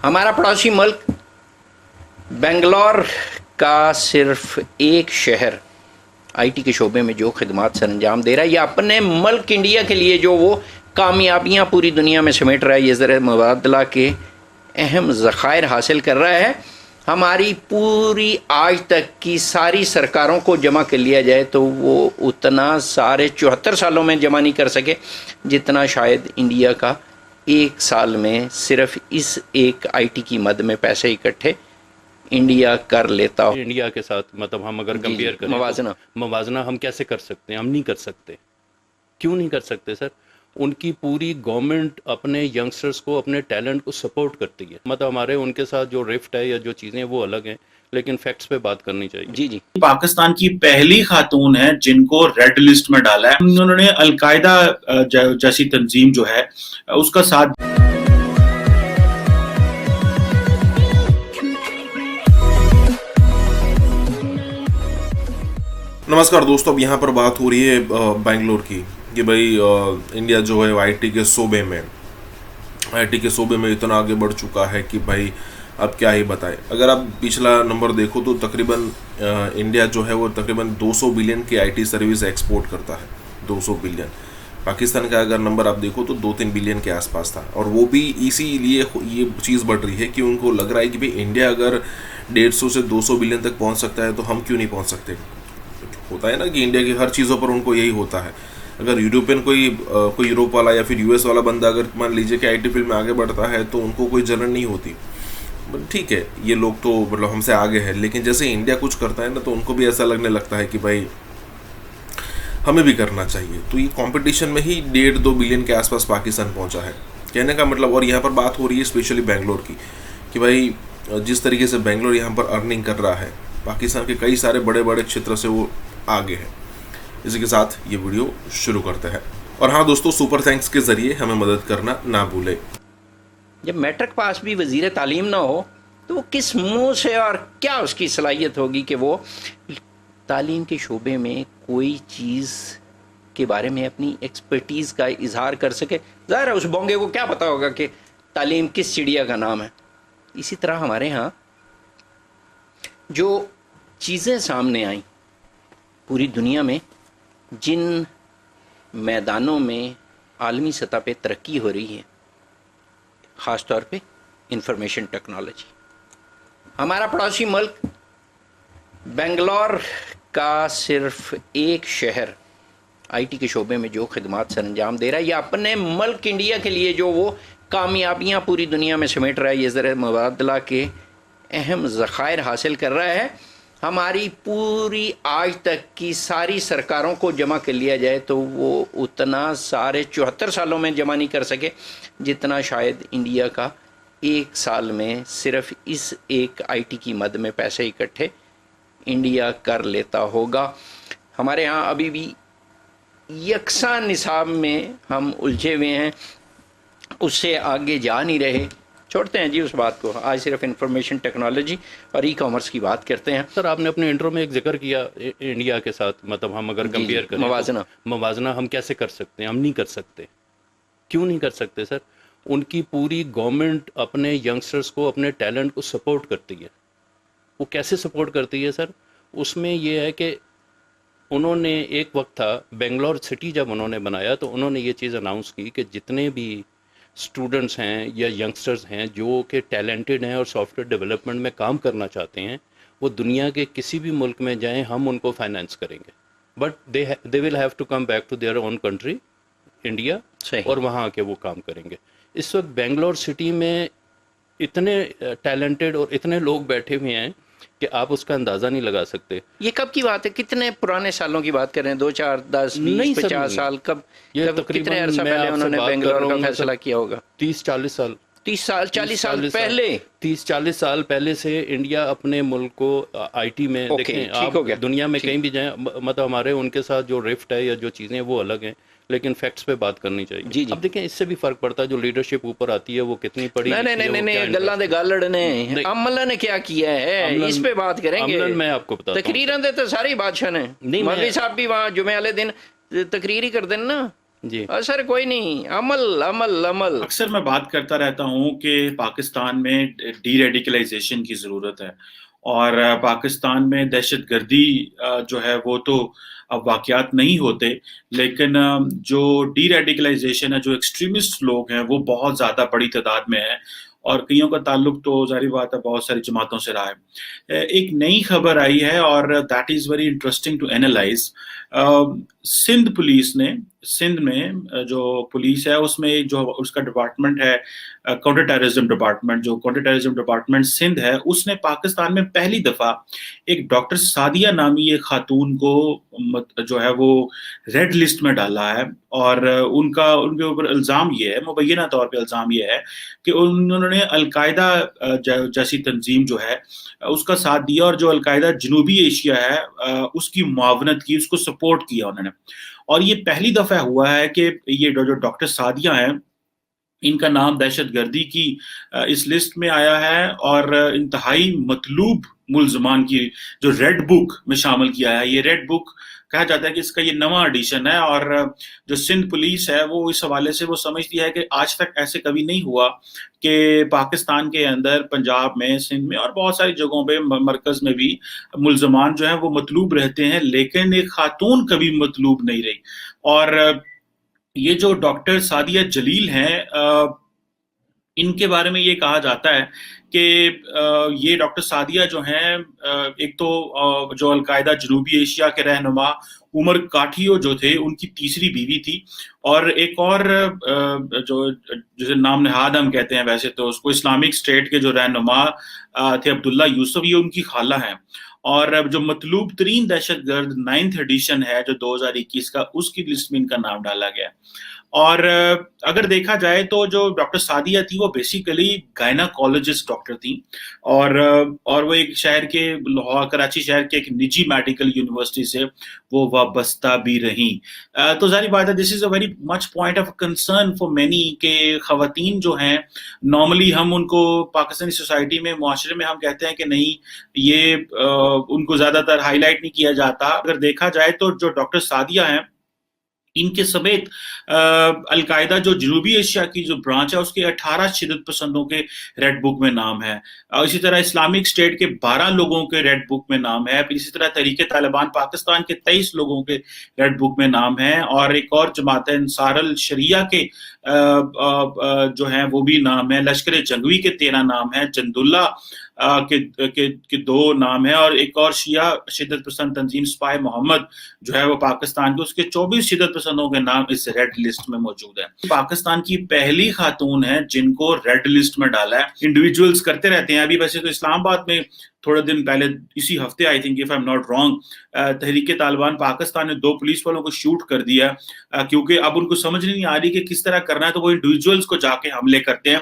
ہمارا پڑوسی ملک بنگلور کا صرف ایک شہر آئی ٹی کے شعبے میں جو خدمات سر انجام دے رہا ہے یا اپنے ملک انڈیا کے لیے جو وہ کامیابیاں پوری دنیا میں سمیٹ رہا ہے، یہ زر مبادلہ کے اہم ذخائر حاصل کر رہا ہے، ہماری پوری آج تک کی ساری سرکاروں کو جمع کر لیا جائے تو وہ اتنا سارے 74 سالوں میں جمع نہیں کر سکے جتنا شاید انڈیا کا ایک سال میں صرف اس ایک آئی ٹی کی مد میں پیسے اکٹھے انڈیا کر لیتا ہو۔ انڈیا کے ساتھ مطلب ہم اگر کمپیئر کریں موازنہ ہم کیسے کر سکتے ہیں؟ ہم نہیں کر سکتے۔ کیوں نہیں کر سکتے سر؟ ان کی پوری گورنمنٹ اپنے ینگسٹرز کو، اپنے ٹیلنٹ کو سپورٹ کرتی ہے، مطلب ہمارے ان کے ساتھ جو رفٹ ہے یا جو چیزیں وہ الگ ہیں، لیکن فیکٹس پہ بات کرنی چاہیے۔ جی پاکستان کی پہلی خاتون ہے جن کو ریڈ لسٹ میں ڈالا ہے، انہوں نے القاعدہ جیسی تنظیم جو ہے اس کا ساتھ۔ نمسکار دوستو، اب یہاں پر بات ہو رہی ہے بنگلور کی کہ بھائی انڈیا جو ہے آئی ٹی کے صوبے میں اتنا آگے بڑھ چکا ہے کہ بھائی اب کیا ہی بتائے۔ اگر آپ پچھلا نمبر دیکھو تو تقریباً انڈیا جو ہے وہ تقریباً 200 بلین کی آئی ٹی سروس ایکسپورٹ کرتا ہے، 200 بلین۔ پاکستان کا اگر نمبر آپ دیکھو تو 2-3 بلین کے آس پاس تھا، اور وہ بھی اسی لیے یہ چیز بڑھ رہی ہے کہ ان کو لگ رہا ہے کہ بھائی انڈیا اگر 150 سے 200 بلین تک پہنچ سکتا ہے تو ہم کیوں نہیں پہنچ سکتے۔ ہوتا ہے نا کہ انڈیا کی ہر چیزوں پر ان کو یہی ہوتا ہے۔ اگر یوروپین کوئی یوروپ والا یا پھر یو ایس والا بندہ اگر مان لیجیے کہ آئی ٹی فیلڈ میں آگے بڑھتا ہے تو ان کو کوئی جلن نہیں ہوتی، ٹھیک ہے یہ لوگ تو مطلب ہم سے آگے ہے، لیکن جیسے انڈیا کچھ کرتا ہے نا تو ان کو بھی ایسا لگنے لگتا ہے کہ بھائی ہمیں بھی کرنا چاہیے۔ تو یہ کمپٹیشن میں ہی 1.5-2 بلین کے آس پاس پاکستان پہنچا ہے، کہنے کا مطلب۔ اور یہاں پر بات ہو رہی ہے اسپیشلی بنگلور کی کہ بھائی جس طریقے سے بنگلور یہاں پر ارننگ کر رہا ہے، پاکستان کے کئی سارے بڑے بڑے چھیتر سے وہ آگے ہے۔ اسی کے ساتھ یہ ویڈیو شروع کرتے ہیں، اور ہاں دوستو، سپر تھینکس کے ذریعے ہمیں مدد کرنا نہ بھولے۔ جب میٹرک پاس بھی وزیر تعلیم نہ ہو تو وہ کس منہ سے اور کیا اس کی صلاحیت ہوگی کہ وہ تعلیم کے شعبے میں کوئی چیز کے بارے میں اپنی ایکسپرٹیز کا اظہار کر سکے؟ ظاہر ہے اس بونگے کو کیا پتا ہوگا کہ تعلیم کس چڑیا کا نام ہے۔ اسی طرح ہمارے ہاں جو چیزیں سامنے آئیں پوری دنیا میں، جن میدانوں میں عالمی سطح پہ ترقی ہو رہی ہے، خاص طور پہ انفارمیشن ٹیکنالوجی، ہمارا پڑوسی ملک بنگلور کا صرف ایک شہر آئی ٹی کے شعبے میں جو خدمات سر انجام دے رہا ہے یا اپنے ملک انڈیا کے لیے جو وہ کامیابیاں پوری دنیا میں سمیٹ رہا ہے، یہ زر مبادلہ کے اہم ذخائر حاصل کر رہا ہے، ہماری پوری آج تک کی ساری سرکاروں کو جمع کر لیا جائے تو وہ اتنا سارے 74 سالوں میں جمع نہیں کر سکے جتنا شاید انڈیا کا ایک سال میں صرف اس ایک آئی ٹی کی مد میں پیسے اکٹھے انڈیا کر لیتا ہوگا۔ ہمارے ہاں ابھی بھی یکساں نصاب میں ہم الجھے ہوئے ہیں، اس سے آگے جا نہیں رہے۔ چھوڑتے ہیں جی اس بات کو، آج صرف انفارمیشن ٹیکنالوجی اور ای کامرس کی بات کرتے ہیں۔ سر آپ نے اپنے انٹرو میں ایک ذکر کیا انڈیا کے ساتھ، مطلب ہم اگر کمپیئر کریں موازنہ ہم کیسے کر سکتے ہیں؟ ہم نہیں کر سکتے۔ کیوں نہیں کر سکتے سر؟ ان کی پوری گورنمنٹ اپنے ینگسٹرز کو، اپنے ٹیلنٹ کو سپورٹ کرتی ہے۔ وہ کیسے سپورٹ کرتی ہے سر؟ اس میں یہ ہے کہ انہوں نے ایک وقت تھا بنگلور سٹی جب انہوں نے بنایا تو انہوں نے یہ چیز اناؤنس کی کہ جتنے بھی اسٹوڈنٹس ہیں یا ینگسٹرز ہیں جو کہ ٹیلنٹڈ ہیں اور سافٹ ویئر ڈیولپمنٹ میں کام کرنا چاہتے ہیں، وہ دنیا کے کسی بھی ملک میں جائیں، ہم ان کو فائنینس کریں گے، but they will have to come back to their own country India, اور وہاں آ کے وہ کام کریں گے۔ اس وقت بنگلور سٹی میں اتنے ٹیلنٹڈ اور اتنے لوگ بیٹھے ہوئے ہیں کہ آپ اس کا اندازہ نہیں لگا سکتے۔ یہ کب کی بات ہے؟ کتنے پرانے سالوں کی بات کریں؟ 2, 4, 10, 20, 50 سال؟ کتنے عرصہ پہلے انہوں نے بنگلور کا فیصلہ کیا ہوگا؟ 30-40 سال 40 سال پہلے 30-40 سال پہلے سے انڈیا اپنے ملک کو آئی ٹی میں دیکھیں، آپ دنیا میں کہیں بھی جائیں، مطلب ہمارے ان کے ساتھ جو رفٹ ہے یا جو چیزیں وہ الگ ہیں، لیکن فیکٹس پہ بات کرنی چاہیے۔ اب دیکھیں اس سے بھی فرق پڑتا ہے، جو لیڈرشپ اوپر آتی ہے وہ کتنی پڑی۔ نہیں، گلاں دے گالڑ نے عمل نے کیا کیا ہے اس پہ بات کریں گے۔ میں آپ کو بتاتا ہوں، تقریراں دے تو ساری بادشاہ نے، مولوی صاحب بھی وہاں جمعے والے دن تقریر ہی کر دیں نا، جی اثر کوئی نہیں، عمل عمل عمل. اکثر میں بات کرتا رہتا ہوں کہ پاکستان میں ڈی ریڈیکلائزیشن کی ضرورت ہے، اور پاکستان میں دہشت گردی جو ہے وہ تو اب واقعات نہیں ہوتے، لیکن جو ڈی ریڈیکلائزیشن ہے، جو ایکسٹریمسٹ لوگ ہیں وہ بہت زیادہ بڑی تعداد میں ہیں، اور کئیوں کا تعلق تو ظاہری بات ہے بہت ساری جماعتوں سے رہا ہے. ایک نئی خبر آئی ہے اور that is very interesting to analyse. Sindh police نے، سندھ میں جو پولیس ہے اس میں جو اس کا ڈپارٹمنٹ ہے کاؤنٹر ٹیررزم ڈپارٹمنٹ، جو کاؤنٹر ٹیررزم ڈپارٹمنٹ سندھ ہے، اس نے پاکستان میں پہلی دفعہ ایک ڈاکٹر سعدیہ نامی ایک خاتون کو جو ہے وہ ریڈ لسٹ میں ڈالا ہے، اور ان کے اوپر الزام یہ ہے، مبینہ طور پہ الزام یہ ہے کہ انہوں نے القاعدہ جیسی تنظیم جو ہے اس کا ساتھ دیا، اور جو القاعدہ جنوبی ایشیا ہے اس کی معاونت کی، اس کو سپورٹ کیا انہوں نے. اور یہ پہلی دفعہ ہوا ہے کہ یہ جو ڈاکٹر سعدیہ ہیں ان کا نام دہشت گردی کی اس لسٹ میں آیا ہے، اور انتہائی مطلوب ملزمان کی جو ریڈ بک میں شامل کیا ہے. یہ ریڈ بک کہا جاتا ہے کہ اس کا یہ نواں ایڈیشن ہے، اور جو سندھ پولیس ہے وہ اس حوالے سے وہ سمجھتی ہے کہ آج تک ایسے کبھی نہیں ہوا کہ پاکستان کے اندر، پنجاب میں، سندھ میں اور بہت ساری جگہوں پہ، مرکز میں بھی ملزمان جو ہیں وہ مطلوب رہتے ہیں، لیکن ایک خاتون کبھی مطلوب نہیں رہی. اور یہ جو ڈاکٹر سعدیہ جلیل ہیں، ان کے بارے میں یہ کہا جاتا ہے کہ یہ ڈاکٹر سعدیہ جو ہیں، ایک تو جو القاعدہ جنوبی ایشیا کے رہنما عمر کاٹھیو جو تھے ان کی تیسری بیوی تھی، اور ایک اور جو جسے نام نہاد ہم کہتے ہیں ویسے تو اس کو، اسلامک اسٹیٹ کے جو رہنما تھے عبداللہ یوسف، یہ ان کی خالہ ہیں. اور جو مطلوب ترین دہشت گرد 9th ایڈیشن ہے جو 2021 کا، اس کی لسٹ میں ان کا نام ڈالا گیا. اور اگر دیکھا جائے تو جو ڈاکٹر سعدیہ تھی وہ بیسیکلی گائناکالوجسٹ ڈاکٹر تھیں، اور وہ ایک شہر کے، لاہور، کراچی شہر کے ایک نجی میڈیکل یونیورسٹی سے وہ وابستہ بھی رہیں. تو ظاہری بات ہے this is a very much point of concern for many, کہ خواتین جو ہیں نارملی ہم ان کو پاکستانی سوسائٹی میں، معاشرے میں ہم کہتے ہیں کہ نہیں، یہ ان کو زیادہ تر ہائی لائٹ نہیں کیا جاتا. اگر دیکھا جائے تو جو ڈاکٹر سعدیہ ہیں ان کے سمیت القاعدہ جو جنوبی ایشیا کی جو برانچ ہے اس کے 18 شدت پسندوں کے ریڈ بک میں نام ہے. اسی طرح اسلامک اسٹیٹ کے 12 لوگوں کے ریڈ بک میں نام ہے. پھر اسی طرح تحریک طالبان پاکستان کے 23 لوگوں کے ریڈ بک میں نام ہے، اور ایک اور جماعت ہے انصار الشریعہ کے جو ہیں وہ بھی نام ہے. لشکر جنگوی کے 13 نام ہیں، جند اللہ کے 2 نام ہیں، اور ایک اور شیعہ شدت پسند تنظیم سپاہ محمد جو ہے وہ پاکستان کے، اس کے 24 شدت پسندوں کے نام اس ریڈ لسٹ میں موجود ہیں. پاکستان کی پہلی خاتون ہیں جن کو ریڈ لسٹ میں ڈالا ہے. انڈیویجولز کرتے رہتے ہیں ابھی، ویسے تو اسلام آباد میں تھوڑے دن پہلے، اسی ہفتے I think if I am not wrong, تحریک طالبان پاکستان نے 2 پولیس والوں کو شوٹ کر دیا، کیونکہ اب ان کو سمجھ نہیں آ رہی کہ کس طرح کرنا ہے، تو وہ انڈیویجولز کو جا کے حملے کرتے ہیں.